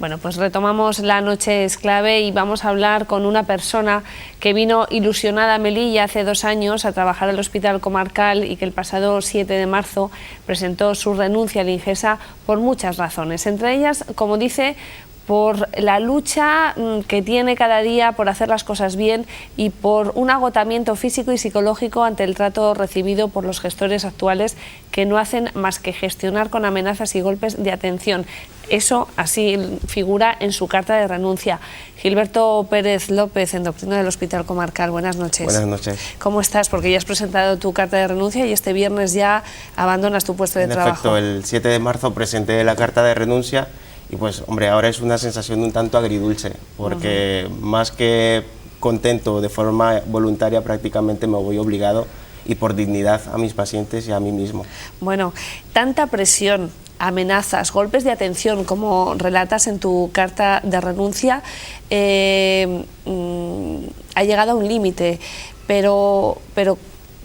Bueno, pues retomamos La Noche es Clave y vamos a hablar con una persona que vino ilusionada a Melilla hace 2 años a trabajar al Hospital Comarcal y que el pasado 7 de marzo presentó su renuncia al Ingesa por muchas razones. Entre ellas, como dice, por la lucha que tiene cada día por hacer las cosas bien y por un agotamiento físico y psicológico ante el trato recibido por los gestores actuales que no hacen más que gestionar con amenazas y golpes de atención. Eso así figura en su carta de renuncia. Gilberto Pérez López, endocrino del Hospital Comarcal, buenas noches. Buenas noches. ¿Cómo estás? Porque ya has presentado tu carta de renuncia y este viernes ya abandonas tu puesto de trabajo. En efecto, el 7 de marzo presenté la carta de renuncia. Y pues, hombre, ahora es una sensación un tanto agridulce, porque más que contento de forma voluntaria, prácticamente me voy obligado y por dignidad a mis pacientes y a mí mismo. Bueno, tanta presión, amenazas, golpes de atención, como relatas en tu carta de renuncia, ha llegado a un límite, pero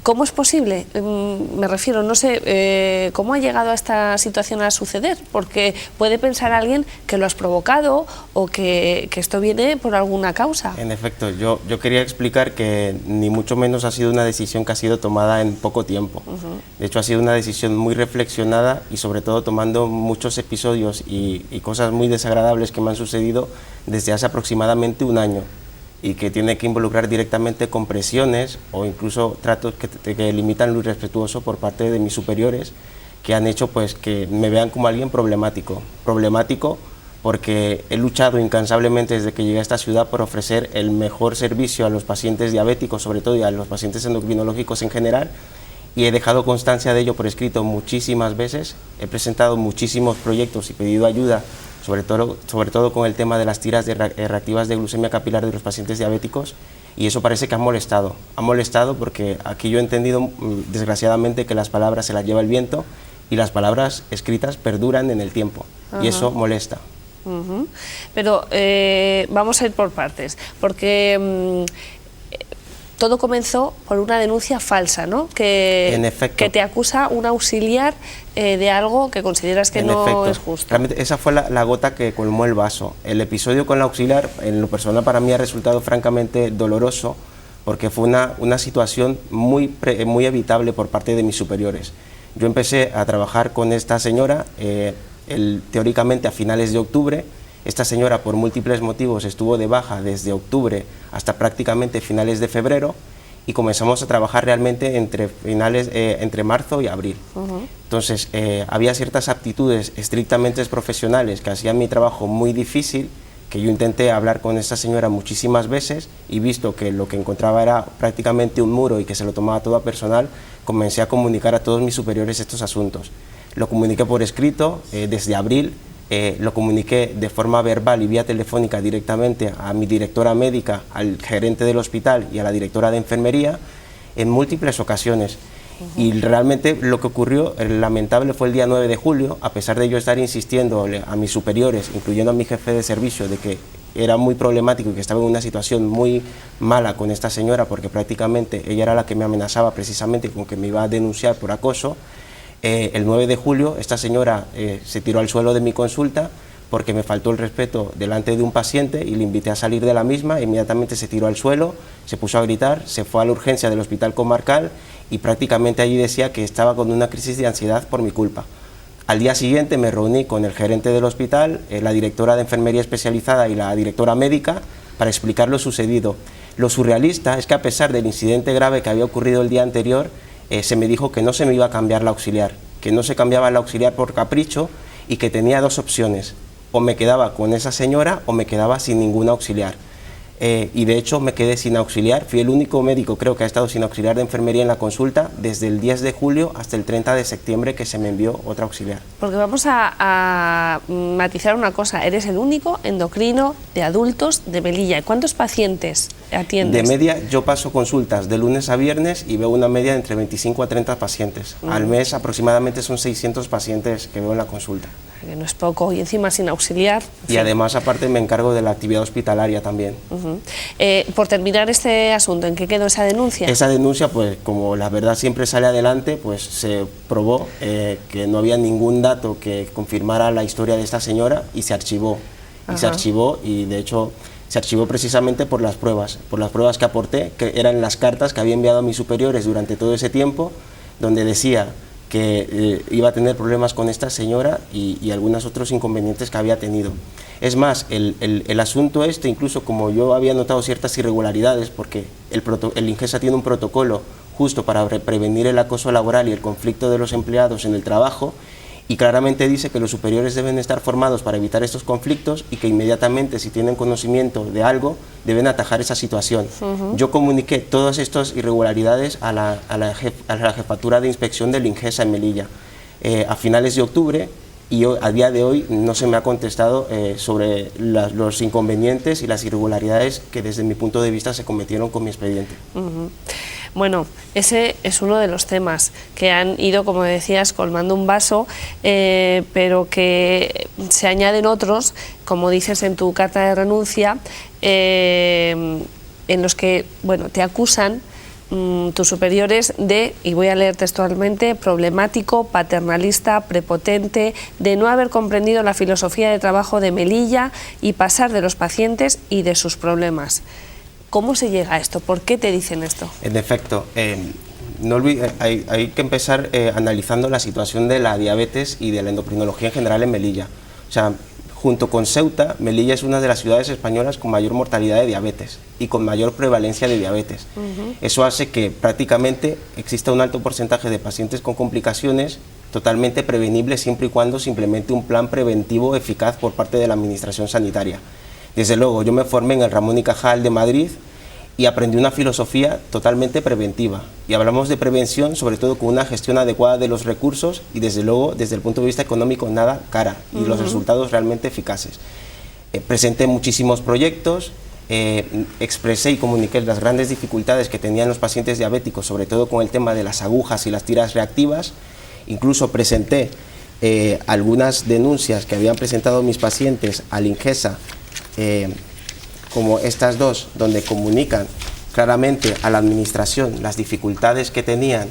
¿cómo es posible? Me refiero, no sé, ¿cómo ha llegado a esta situación a suceder? Porque puede pensar alguien que lo has provocado o que esto viene por alguna causa. En efecto, yo quería explicar que ni mucho menos ha sido una decisión que ha sido tomada en poco tiempo. De hecho, ha sido una decisión muy reflexionada y sobre todo tomando muchos episodios y cosas muy desagradables que me han sucedido desde hace aproximadamente 1 año. Y que tiene que involucrar directamente con presiones o incluso tratos que limitan lo irrespetuoso por parte de mis superiores, que han hecho pues que me vean como alguien problemático porque he luchado incansablemente desde que llegué a esta ciudad por ofrecer el mejor servicio a los pacientes diabéticos, sobre todo, y a los pacientes endocrinológicos en general, y he dejado constancia de ello por escrito muchísimas veces. He presentado muchísimos proyectos y pedido ayuda, sobre todo con el tema de las tiras reactivas de glucemia capilar de los pacientes diabéticos, y eso parece que ha molestado porque aquí yo he entendido desgraciadamente que las palabras se las lleva el viento y las palabras escritas perduran en el tiempo. Y eso molesta. Pero vamos a ir por partes, porque todo comenzó por una denuncia falsa, ¿no? En efecto. Que te acusa un auxiliar de algo que consideras que no es justo. Realmente esa fue la gota que colmó el vaso. El episodio con la auxiliar, en lo personal, para mí ha resultado francamente doloroso, porque fue una situación muy evitable por parte de mis superiores. Yo empecé a trabajar con esta señora teóricamente a finales de octubre. Esta señora, por múltiples motivos, estuvo de baja desde octubre hasta prácticamente finales de febrero, y comenzamos a trabajar realmente entre marzo y abril. Entonces, había ciertas aptitudes estrictamente profesionales que hacían mi trabajo muy difícil, que yo intenté hablar con esta señora muchísimas veces, y visto que lo que encontraba era prácticamente un muro y que se lo tomaba todo a personal, comencé a comunicar a todos mis superiores estos asuntos. Lo comuniqué por escrito desde abril. Lo comuniqué de forma verbal y vía telefónica directamente a mi directora médica, al gerente del hospital y a la directora de enfermería en múltiples ocasiones. Y realmente lo que ocurrió, el lamentable, fue el día 9 de julio, a pesar de yo estar insistiendo a mis superiores, incluyendo a mi jefe de servicio, de que era muy problemático y que estaba en una situación muy mala con esta señora, porque prácticamente ella era la que me amenazaba precisamente con que me iba a denunciar por acoso. El 9 de julio esta señora se tiró al suelo de mi consulta porque me faltó el respeto delante de un paciente y le invité a salir de la misma. Inmediatamente se tiró al suelo, se puso a gritar, se fue a la urgencia del Hospital Comarcal y prácticamente allí decía que estaba con una crisis de ansiedad por mi culpa. Al día siguiente me reuní con el gerente del hospital, la directora de enfermería especializada y la directora médica para explicar lo sucedido. Lo surrealista es que, a pesar del incidente grave que había ocurrido el día anterior, se me dijo que no se me iba a cambiar la auxiliar, que no se cambiaba la auxiliar por capricho y que tenía 2 opciones: o me quedaba con esa señora o me quedaba sin ninguna auxiliar. Y de hecho me quedé sin auxiliar. Fui el único médico, creo, que ha estado sin auxiliar de enfermería en la consulta desde el 10 de julio hasta el 30 de septiembre, que se me envió otra auxiliar. Porque vamos a matizar una cosa: eres el único endocrino de adultos de Melilla. ¿Cuántos pacientes atiendes? De media, yo paso consultas de lunes a viernes y veo una media de entre 25 a 30 pacientes. Al mes aproximadamente son 600 pacientes que veo en la consulta. Que no es poco, y encima sin auxiliar. Y además, aparte, me encargo de la actividad hospitalaria también. Por terminar este asunto, ¿en qué quedó esa denuncia? Esa denuncia, pues como la verdad siempre sale adelante, pues se probó que no había ningún dato que confirmara la historia de esta señora y se archivó. y se archivó, y de hecho se archivó precisamente por las pruebas que aporté, que eran las cartas que había enviado a mis superiores durante todo ese tiempo, donde decía que iba a tener problemas con esta señora y algunos otros inconvenientes que había tenido. Es más, el asunto este, incluso como yo había notado ciertas irregularidades, porque el INGESA tiene un protocolo justo para prevenir el acoso laboral y el conflicto de los empleados en el trabajo, y claramente dice que los superiores deben estar formados para evitar estos conflictos y que inmediatamente, si tienen conocimiento de algo, deben atajar esa situación. Yo comuniqué todas estas irregularidades a la jefatura de inspección del INGESA en Melilla a finales de octubre, y a día de hoy no se me ha contestado sobre los inconvenientes y las irregularidades que desde mi punto de vista se cometieron con mi expediente. Bueno, ese es uno de los temas que han ido, como decías, colmando un vaso, pero que se añaden otros, como dices en tu carta de renuncia, en los que, bueno, te acusan tus superiores de, y voy a leer textualmente, problemático, paternalista, prepotente, de no haber comprendido la filosofía de trabajo de Melilla y pasar de los pacientes y de sus problemas. ¿Cómo se llega a esto? ¿Por qué te dicen esto? En efecto, hay que empezar analizando la situación de la diabetes y de la endocrinología en general en Melilla. O sea, junto con Ceuta, Melilla es una de las ciudades españolas con mayor mortalidad de diabetes y con mayor prevalencia de diabetes. Eso hace que prácticamente exista un alto porcentaje de pacientes con complicaciones totalmente prevenibles siempre y cuando se implemente un plan preventivo eficaz por parte de la Administración Sanitaria. Desde luego, yo me formé en el Ramón y Cajal de Madrid y aprendí una filosofía totalmente preventiva. Y hablamos de prevención, sobre todo con una gestión adecuada de los recursos y, desde luego, desde el punto de vista económico, nada cara y los resultados realmente eficaces. Presenté muchísimos proyectos, expresé y comuniqué las grandes dificultades que tenían los pacientes diabéticos, sobre todo con el tema de las agujas y las tiras reactivas. Incluso presenté algunas denuncias que habían presentado mis pacientes al INGESA, como estas dos, donde comunican claramente a la administración las dificultades que tenían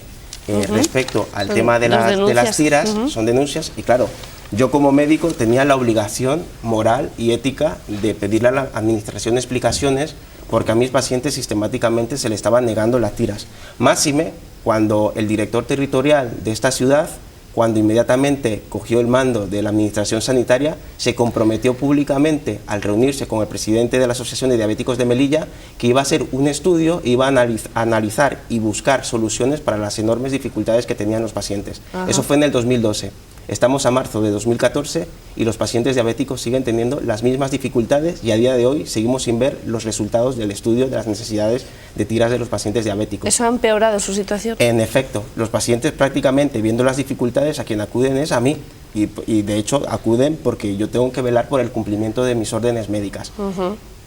respecto al tema de las tiras. Son denuncias, y claro, yo como médico tenía la obligación moral y ética de pedirle a la administración explicaciones, porque a mis pacientes sistemáticamente se le estaban negando las tiras. Máxime cuando el director territorial de esta ciudad, cuando inmediatamente cogió el mando de la Administración Sanitaria, se comprometió públicamente al reunirse con el presidente de la Asociación de Diabéticos de Melilla, que iba a hacer un estudio, iba a analizar y buscar soluciones para las enormes dificultades que tenían los pacientes. Eso fue en el 2012. Estamos a marzo de 2014 y los pacientes diabéticos siguen teniendo las mismas dificultades, y a día de hoy seguimos sin ver los resultados del estudio de las necesidades de tiras de los pacientes diabéticos. ¿Eso ha empeorado su situación? En efecto, los pacientes prácticamente, viendo las dificultades, a quien acuden es a mí, y de hecho acuden porque yo tengo que velar por el cumplimiento de mis órdenes médicas.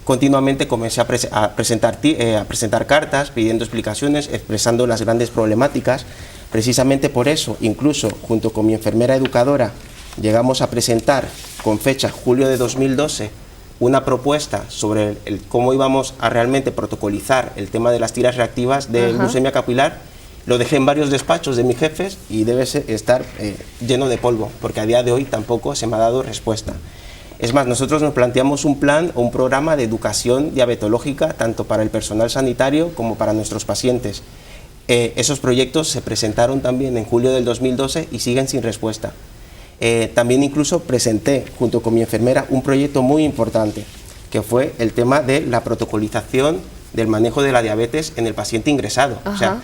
Continuamente comencé a presentar cartas pidiendo explicaciones, expresando las grandes problemáticas. Precisamente por eso, incluso junto con mi enfermera educadora, llegamos a presentar con fecha julio de 2012 una propuesta sobre cómo íbamos a realmente protocolizar el tema de las tiras reactivas de glucemia capilar. Lo dejé en varios despachos de mis jefes y debe estar lleno de polvo, porque a día de hoy tampoco se me ha dado respuesta. Es más, nosotros nos planteamos un plan o un programa de educación diabetológica tanto para el personal sanitario como para nuestros pacientes. Esos proyectos se presentaron también en julio del 2012 y siguen sin respuesta. También incluso presenté junto con mi enfermera un proyecto muy importante, que fue el tema de la protocolización del manejo de la diabetes en el paciente ingresado. O sea,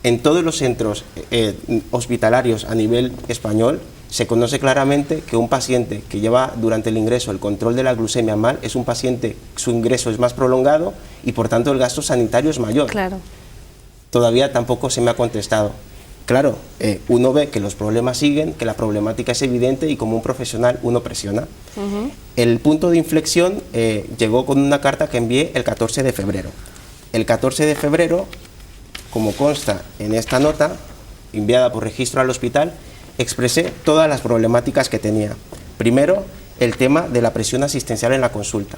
en todos los centros hospitalarios a nivel español se conoce claramente que un paciente que lleva durante el ingreso el control de la glucemia mal es un paciente, su ingreso es más prolongado y por tanto el gasto sanitario es mayor. Claro. Todavía tampoco se me ha contestado. Claro, uno ve que los problemas siguen, que la problemática es evidente y como un profesional uno presiona. El punto de inflexión llegó con una carta que envié el 14 de febrero. El 14 de febrero, como consta en esta nota, enviada por registro al hospital, expresé todas las problemáticas que tenía. Primero, el tema de la presión asistencial en la consulta.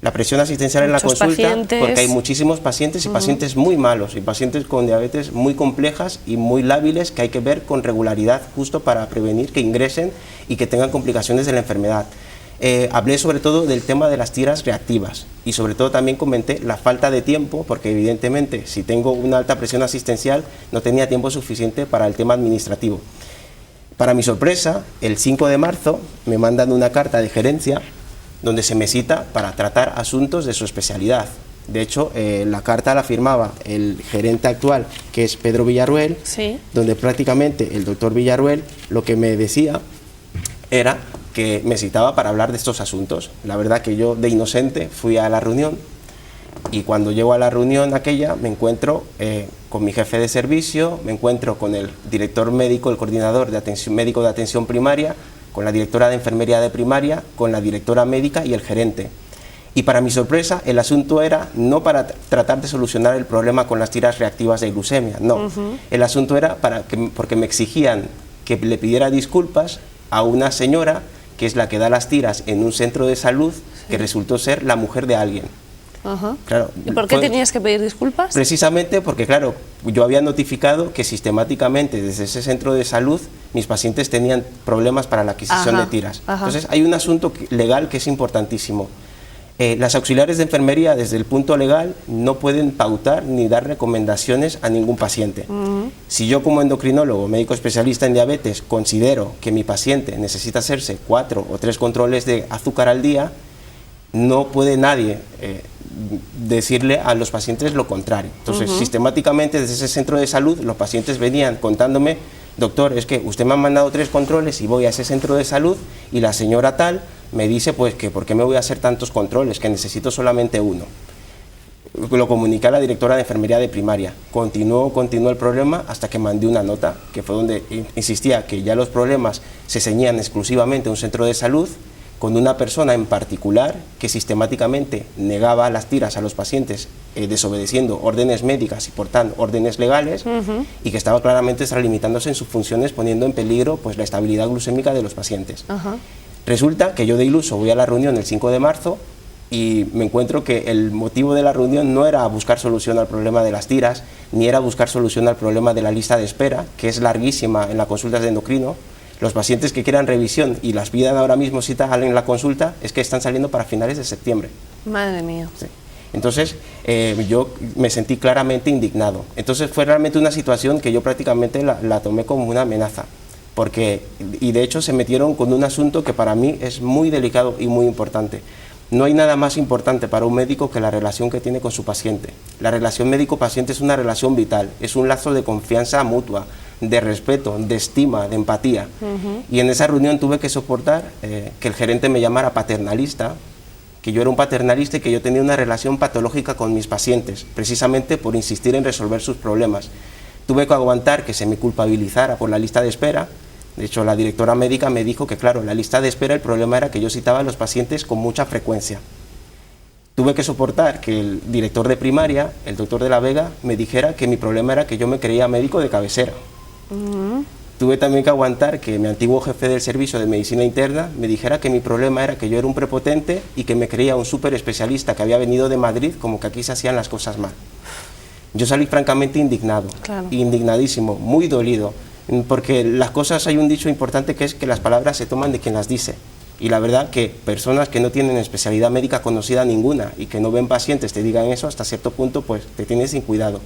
La presión asistencial en la consulta, porque hay muchísimos pacientes y pacientes muy malos y pacientes con diabetes muy complejas y muy lábiles que hay que ver con regularidad justo para prevenir que ingresen y que tengan complicaciones de la enfermedad. hablé sobre todo del tema de las tiras reactivas y sobre todo también comenté la falta de tiempo, porque evidentemente si tengo una alta presión asistencial no tenía tiempo suficiente para el tema administrativo. Para mi sorpresa, el 5 de marzo me mandan una carta de gerencia donde se me cita para tratar asuntos de su especialidad. De hecho, la carta la firmaba el gerente actual, que es Pedro Villarruel, sí, donde prácticamente el doctor Villarruel lo que me decía era que me citaba para hablar de estos asuntos. La verdad que yo, de inocente, fui a la reunión y cuando llego a la reunión aquella me encuentro con mi jefe de servicio, me encuentro con el director médico, el coordinador de atención, médico de atención primaria, con la directora de enfermería de primaria, con la directora médica y el gerente. Y para mi sorpresa, el asunto era no para tratar de solucionar el problema con las tiras reactivas de glucemia, no. El asunto era porque me exigían que le pidiera disculpas a una señora que es la que da las tiras en un centro de salud, que resultó ser la mujer de alguien. Claro, ¿y por qué tenías que pedir disculpas? Precisamente porque, claro, yo había notificado que sistemáticamente desde ese centro de salud mis pacientes tenían problemas para la adquisición de tiras. Entonces hay un asunto legal que es importantísimo. Las auxiliares de enfermería, desde el punto legal, no pueden pautar ni dar recomendaciones a ningún paciente. Si yo, como endocrinólogo, médico especialista en diabetes, considero que mi paciente necesita hacerse 4 o 3 controles de azúcar al día, no puede nadie decirle a los pacientes lo contrario. Entonces, sistemáticamente desde ese centro de salud, los pacientes venían contándome: doctor, es que usted me ha mandado 3 controles y voy a ese centro de salud y la señora tal me dice pues que por qué me voy a hacer tantos controles, que necesito solamente 1. Lo comuniqué a la directora de enfermería de primaria. Continuó el problema hasta que mandé una nota, que fue donde insistía que ya los problemas se ceñían exclusivamente a un centro de salud, con una persona en particular que sistemáticamente negaba las tiras a los pacientes, desobedeciendo órdenes médicas y por tanto órdenes legales, y que estaba claramente extralimitándose en sus funciones, poniendo en peligro pues la estabilidad glucémica de los pacientes. Resulta que yo de iluso voy a la reunión el 5 de marzo y me encuentro que el motivo de la reunión no era buscar solución al problema de las tiras, ni era buscar solución al problema de la lista de espera, que es larguísima en las consultas de endocrino. Los pacientes que quieran revisión y las pidan ahora mismo cita en la consulta, es que están saliendo para finales de septiembre. Madre mía. Sí. Entonces, yo me sentí claramente indignado. Entonces fue realmente una situación que yo prácticamente la tomé como una amenaza. Y de hecho se metieron con un asunto que para mí es muy delicado y muy importante. No hay nada más importante para un médico que la relación que tiene con su paciente. La relación médico-paciente es una relación vital, es un lazo de confianza mutua, de respeto, de estima, de empatía. Y en esa reunión tuve que soportar que el gerente me llamara paternalista, que yo era un paternalista y que yo tenía una relación patológica con mis pacientes, precisamente por insistir en resolver sus problemas. Tuve que aguantar que se me culpabilizara por la lista de espera. De hecho, la directora médica me dijo que, claro, la lista de espera, el problema era que yo citaba a los pacientes con mucha frecuencia. Tuve que soportar que el director de primaria, el doctor de la Vega, me dijera que mi problema era que yo me creía médico de cabecera. Tuve también que aguantar que mi antiguo jefe del servicio de medicina interna me dijera que mi problema era que yo era un prepotente y que me creía un súper especialista que había venido de Madrid, como que aquí se hacían las cosas mal. Yo salí francamente indignado, indignadísimo, muy dolido, porque las cosas, hay un dicho importante que es que las palabras se toman de quien las dice. Y la verdad que personas que no tienen especialidad médica conocida ninguna y que no ven pacientes te digan eso, hasta cierto punto pues te tienes sin cuidado.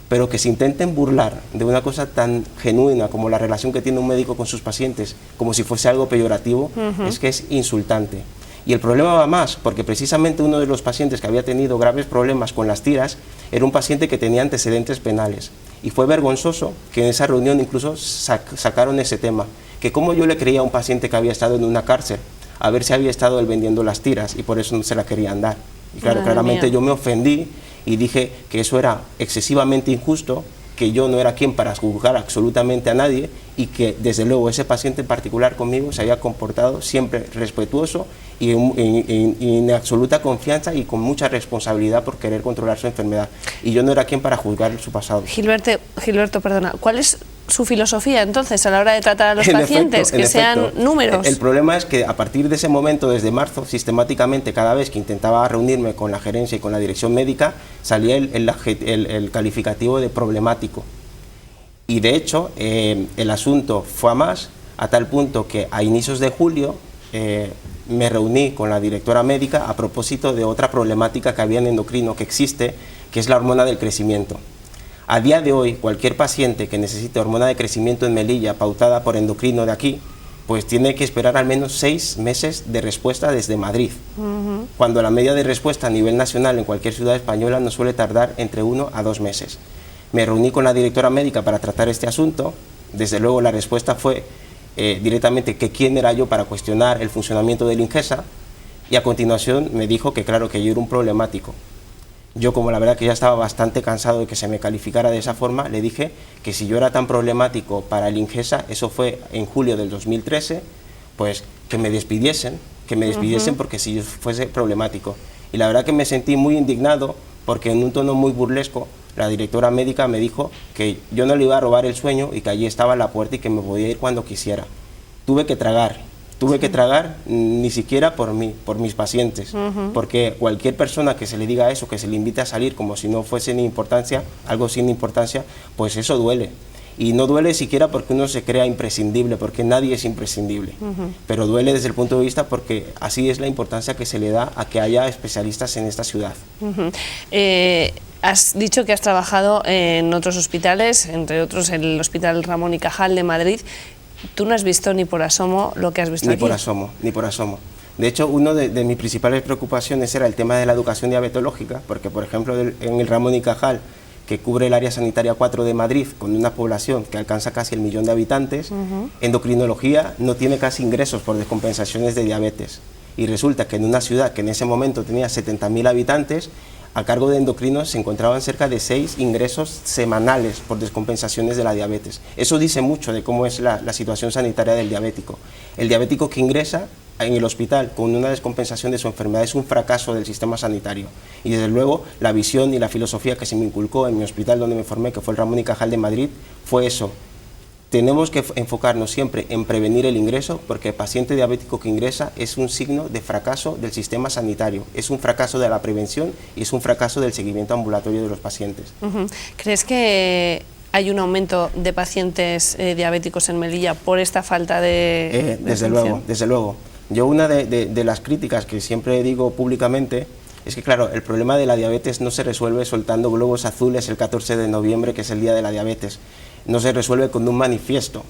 Pero que se intenten burlar de una cosa tan genuina como la relación que tiene un médico con sus pacientes, como si fuese algo peyorativo, es que es insultante. Y el problema va más, porque precisamente uno de los pacientes que había tenido graves problemas con las tiras era un paciente que tenía antecedentes penales. Y fue vergonzoso que en esa reunión incluso sacaron ese tema, que como yo le creía a un paciente que había estado en una cárcel, a ver si había estado él vendiendo las tiras y por eso no se la querían dar. Y claro, claramente yo me ofendí y dije que eso era excesivamente injusto, que yo no era quien para juzgar absolutamente a nadie y que desde luego ese paciente en particular conmigo se había comportado siempre respetuoso y en absoluta confianza y con mucha responsabilidad por querer controlar su enfermedad. Y yo no era quien para juzgar su pasado. Gilberto, perdona, ¿cuál es su filosofía entonces a la hora de tratar a los pacientes? Que sean números. El problema es que a partir de ese momento, desde marzo, sistemáticamente cada vez que intentaba reunirme con la gerencia y con la dirección médica, salía el calificativo de problemático. Y de hecho, el asunto fue a más, a tal punto que a inicios de julio me reuní con la directora médica a propósito de otra problemática que había en endocrino que existe, que es la hormona del crecimiento. A día de hoy, cualquier paciente que necesite hormona de crecimiento en Melilla pautada por endocrino de aquí, pues tiene que esperar al menos 6 meses de respuesta desde Madrid, cuando la media de respuesta a nivel nacional en cualquier ciudad española no suele tardar entre 1 a 2 meses. Me reuní con la directora médica para tratar este asunto. Desde luego la respuesta fue directamente que quién era yo para cuestionar el funcionamiento del Ingesa, y a continuación me dijo que claro, que yo era un problemático. Yo, como la verdad que ya estaba bastante cansado de que se me calificara de esa forma, le dije que si yo era tan problemático para el Ingesa, eso fue en julio del 2013, pues que me despidiesen porque si yo fuese problemático. Y la verdad que me sentí muy indignado porque en un tono muy burlesco la directora médica me dijo que yo no le iba a robar el sueño y que allí estaba la puerta y que me podía ir cuando quisiera. Tuve que tragar ni siquiera por mí, por mis pacientes, porque cualquier persona que se le diga eso, que se le invite a salir como si no fuese ni importancia, algo sin importancia, pues eso duele. Y no duele siquiera porque uno se crea imprescindible, porque nadie es imprescindible, pero duele desde el punto de vista porque así es la importancia que se le da a que haya especialistas en esta ciudad. Has dicho que has trabajado en otros hospitales, entre otros el Hospital Ramón y Cajal de Madrid. ¿Tú no has visto ni por asomo lo que has visto aquí? Ni por asomo. De hecho, una de mis principales preocupaciones era el tema de la educación diabetológica, porque, por ejemplo, en el Ramón y Cajal, que cubre el área sanitaria 4 de Madrid, con una población que alcanza casi el 1.000.000 de habitantes, endocrinología no tiene casi ingresos por descompensaciones de diabetes. Y resulta que en una ciudad que en ese momento tenía 70.000 habitantes, a cargo de endocrinos se encontraban cerca de 6 ingresos semanales por descompensaciones de la diabetes. Eso dice mucho de cómo es la situación sanitaria del diabético. El diabético que ingresa en el hospital con una descompensación de su enfermedad es un fracaso del sistema sanitario. Y desde luego la visión y la filosofía que se me inculcó en mi hospital donde me formé, que fue el Ramón y Cajal de Madrid, fue eso. Tenemos que enfocarnos siempre en prevenir el ingreso, porque el paciente diabético que ingresa es un signo de fracaso del sistema sanitario, es un fracaso de la prevención y es un fracaso del seguimiento ambulatorio de los pacientes. ¿Crees que hay un aumento de pacientes diabéticos en Melilla por esta falta de desde luego. Yo una de las críticas que siempre digo públicamente es que, claro, el problema de la diabetes no se resuelve soltando globos azules el 14 de noviembre, que es el Día de la Diabetes. No se resuelve con un manifiesto.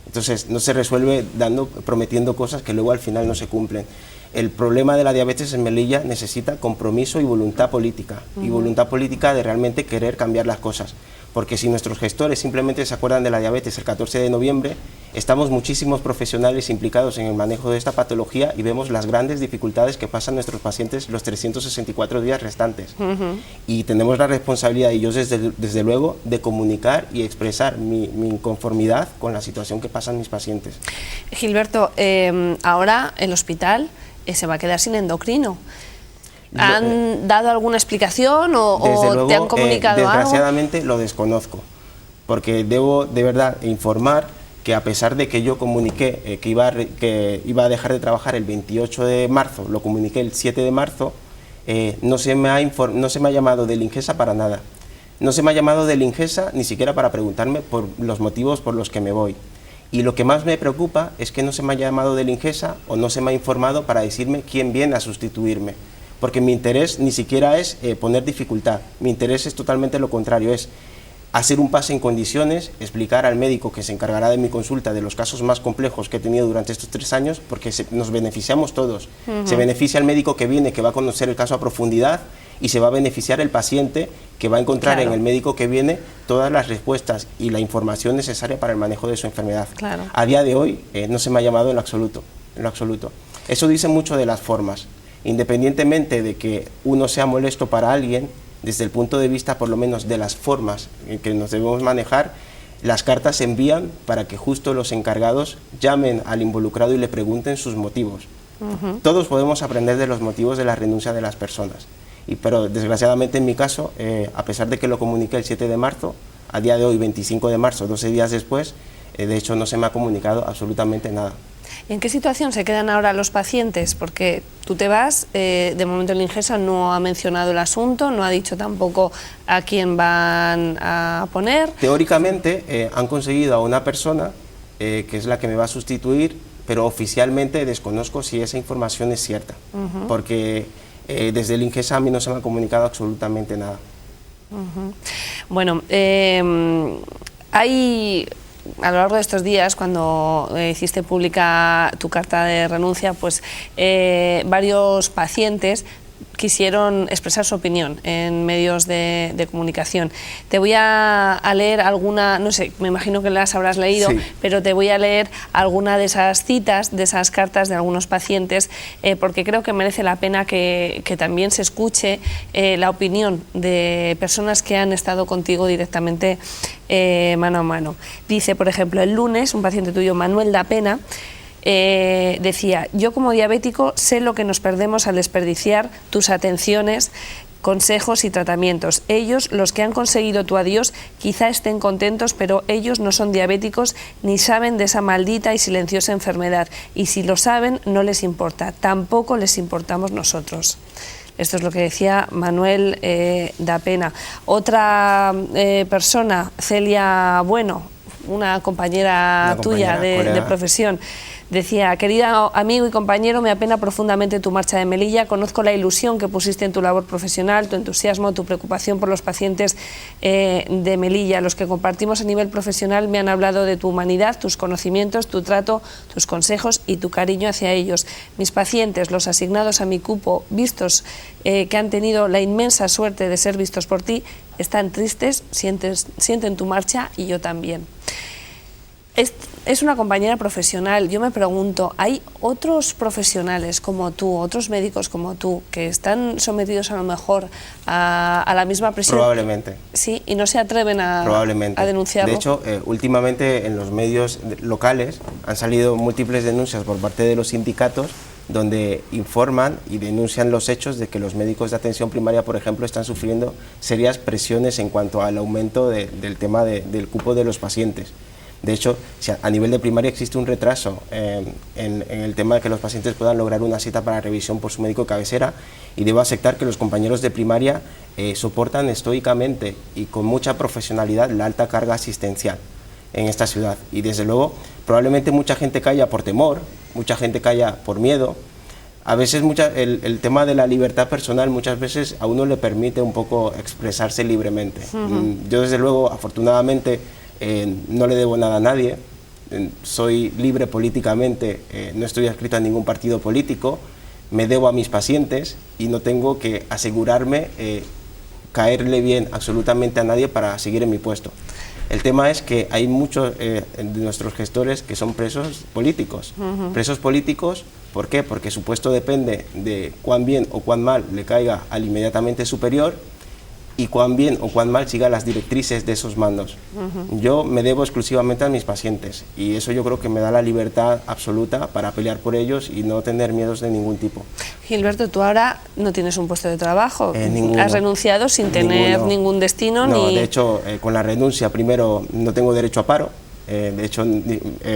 Entonces, no se resuelve prometiendo cosas que luego al final no se cumplen. El problema de la diabetes en Melilla necesita compromiso y voluntad política. Y voluntad política de realmente querer cambiar las cosas. Porque si nuestros gestores simplemente se acuerdan de la diabetes el 14 de noviembre, estamos muchísimos profesionales implicados en el manejo de esta patología y vemos las grandes dificultades que pasan nuestros pacientes los 364 días restantes. Y tenemos la responsabilidad, y yo desde luego, de comunicar y expresar mi inconformidad con la situación que pasan mis pacientes. Gilberto, ahora el hospital se va a quedar sin endocrino. ¿Han dado alguna explicación o luego, te han comunicado desgraciadamente algo? Lo desconozco, porque debo de verdad informar que a pesar de que yo comuniqué que iba a dejar de trabajar el 28 de marzo, lo comuniqué el 7 de marzo, no se me ha llamado del Ingesa para nada. No se me ha llamado del Ingesa ni siquiera para preguntarme por los motivos por los que me voy. Y lo que más me preocupa es que no se me ha llamado del Ingesa o no se me ha informado para decirme quién viene a sustituirme. Porque mi interés ni siquiera es poner dificultad, mi interés es totalmente lo contrario, es hacer un pase en condiciones, explicar al médico que se encargará de mi consulta de los casos más complejos que he tenido durante estos 3 años, porque nos beneficiamos todos. Se beneficia el médico que viene, que va a conocer el caso a profundidad, y se va a beneficiar el paciente que va a encontrar en el médico que viene todas las respuestas y la información necesaria para el manejo de su enfermedad. A día de hoy no se me ha llamado en lo absoluto. Eso dice mucho de las formas. Independientemente de que uno sea molesto para alguien, desde el punto de vista por lo menos de las formas en que nos debemos manejar, las cartas se envían para que justo los encargados llamen al involucrado y le pregunten sus motivos. Todos podemos aprender de los motivos de la renuncia de las personas, pero desgraciadamente en mi caso, a pesar de que lo comuniqué el 7 de marzo, a día de hoy, 25 de marzo, 12 días después, de hecho no se me ha comunicado absolutamente nada. ¿En qué situación se quedan ahora los pacientes? Porque tú te vas, de momento el Ingesa no ha mencionado el asunto, no ha dicho tampoco a quién van a poner. Teóricamente han conseguido a una persona que es la que me va a sustituir, pero oficialmente desconozco si esa información es cierta, porque desde el INGESA a mí no se me ha comunicado absolutamente nada. Bueno, hay, a lo largo de estos días, cuando hiciste pública tu carta de renuncia, pues varios pacientes quisieron expresar su opinión en medios de comunicación. Te voy a leer alguna, no sé, me imagino que las habrás leído, sí, pero te voy a leer alguna de esas citas, de esas cartas de algunos pacientes, porque creo que merece la pena que también se escuche la opinión de personas que han estado contigo directamente mano a mano. Dice, por ejemplo, el lunes, un paciente tuyo, Manuel da Pena, decía: yo como diabético sé lo que nos perdemos al desperdiciar tus atenciones, consejos y tratamientos. Ellos, los que han conseguido tu adiós, quizá estén contentos, pero ellos no son diabéticos ni saben de esa maldita y silenciosa enfermedad, y si lo saben no les importa, tampoco les importamos nosotros. Esto es lo que decía Manuel da Pena. Otra persona, Celia Bueno, una compañera tuya de profesión, decía: querida amigo y compañero, me apena profundamente tu marcha de Melilla. Conozco la ilusión que pusiste en tu labor profesional, tu entusiasmo, tu preocupación por los pacientes de Melilla. Los que compartimos a nivel profesional me han hablado de tu humanidad, tus conocimientos, tu trato, tus consejos y tu cariño hacia ellos. Mis pacientes, los asignados a mi cupo, vistos que han tenido la inmensa suerte de ser vistos por ti, están tristes, sienten tu marcha y yo también. Es una compañera profesional. Yo me pregunto, ¿hay otros profesionales como tú, otros médicos como tú, que están sometidos a lo mejor a la misma presión? Probablemente. Sí, y no se atreven a denunciarlo. De hecho, últimamente en los medios locales han salido múltiples denuncias por parte de los sindicatos donde informan y denuncian los hechos de que los médicos de atención primaria, por ejemplo, están sufriendo serias presiones en cuanto al aumento del tema del cupo de los pacientes. De hecho, si a nivel de primaria existe un retraso en el tema de que los pacientes puedan lograr una cita para revisión por su médico de cabecera, y debo aceptar que los compañeros de primaria soportan estoicamente y con mucha profesionalidad la alta carga asistencial en esta ciudad. Y desde luego, probablemente mucha gente calla por temor, mucha gente calla por miedo. A veces el tema de la libertad personal muchas veces a uno le permite un poco expresarse libremente. Yo desde luego, afortunadamente, no le debo nada a nadie, soy libre políticamente, no estoy adscrito a ningún partido político, me debo a mis pacientes y no tengo que asegurarme caerle bien absolutamente a nadie para seguir en mi puesto. El tema es que hay muchos de nuestros gestores que son presos políticos. Presos políticos, ¿por qué? Porque su puesto depende de cuán bien o cuán mal le caiga al inmediatamente superior y cuán bien o cuán mal siga las directrices de esos mandos. Yo me debo exclusivamente a mis pacientes y eso yo creo que me da la libertad absoluta para pelear por ellos y no tener miedos de ningún tipo. Gilberto, tú ahora no tienes un puesto de trabajo, ninguno. Has renunciado sin tener ningún destino. No, de hecho, con la renuncia, primero, no tengo derecho a paro. De hecho,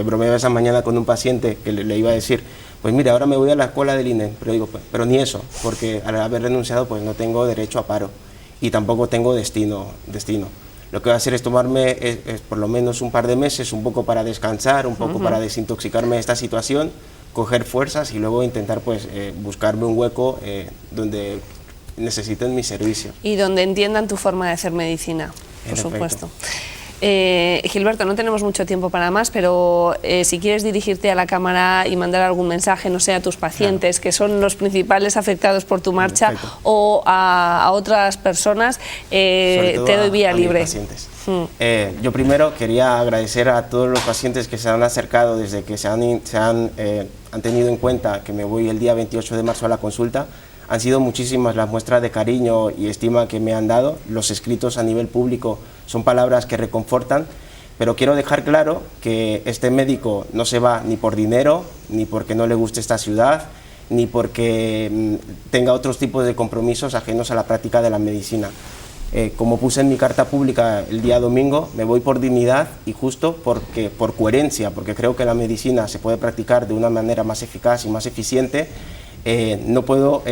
bromeaba esa mañana con un paciente que le iba a decir: pues mira, ahora me voy a la escuela del INE, pero digo, pero ni eso, porque al haber renunciado pues no tengo derecho a paro y tampoco tengo destino. Lo que voy a hacer es tomarme por lo menos un par de meses, un poco para descansar, un poco para desintoxicarme de esta situación, coger fuerzas y luego intentar pues buscarme un hueco donde necesiten mi servicio. Y donde entiendan tu forma de hacer medicina, por supuesto. Gilberto, no tenemos mucho tiempo para más, pero si quieres dirigirte a la cámara y mandar algún mensaje, no sé, a tus pacientes, que son los principales afectados por tu marcha, o a otras personas, te doy vía libre. Yo primero quería agradecer a todos los pacientes que se han acercado desde que han tenido en cuenta que me voy el día 28 de marzo a la consulta. Han sido muchísimas las muestras de cariño y estima que me han dado. Los escritos a nivel público son palabras que reconfortan, pero quiero dejar claro que este médico no se va ni por dinero, ni porque no le guste esta ciudad, ni porque tenga otros tipos de compromisos ajenos a la práctica de la medicina. Como puse en mi carta pública el día domingo, me voy por dignidad y justo por coherencia, porque creo que la medicina se puede practicar de una manera más eficaz y más eficiente. No puedo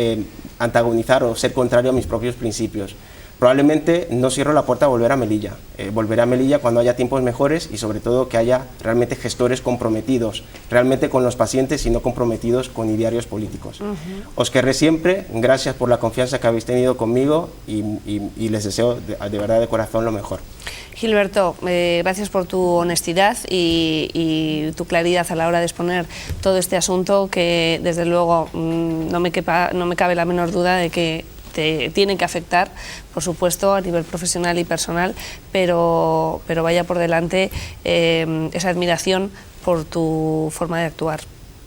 antagonizar o ser contrario a mis propios principios. Probablemente no cierro la puerta a volver a Melilla. Volveré a Melilla cuando haya tiempos mejores y sobre todo que haya realmente gestores comprometidos, realmente con los pacientes y no comprometidos con idearios políticos. Os querré siempre, gracias por la confianza que habéis tenido conmigo y les deseo de verdad de corazón lo mejor. Gilberto, gracias por tu honestidad y tu claridad a la hora de exponer todo este asunto que desde luego no me cabe la menor duda de que te tiene que afectar, por supuesto, a nivel profesional y personal, pero vaya por delante esa admiración por tu forma de actuar.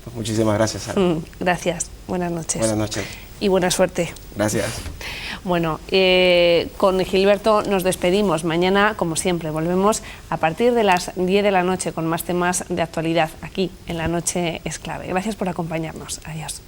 Pues muchísimas gracias, Sara. Gracias, buenas noches. Buenas noches. Y buena suerte. Gracias. Bueno, con Gilberto nos despedimos. Mañana, como siempre, volvemos a partir de las 10 de la noche con más temas de actualidad aquí en La Noche es Clave. Gracias por acompañarnos. Adiós.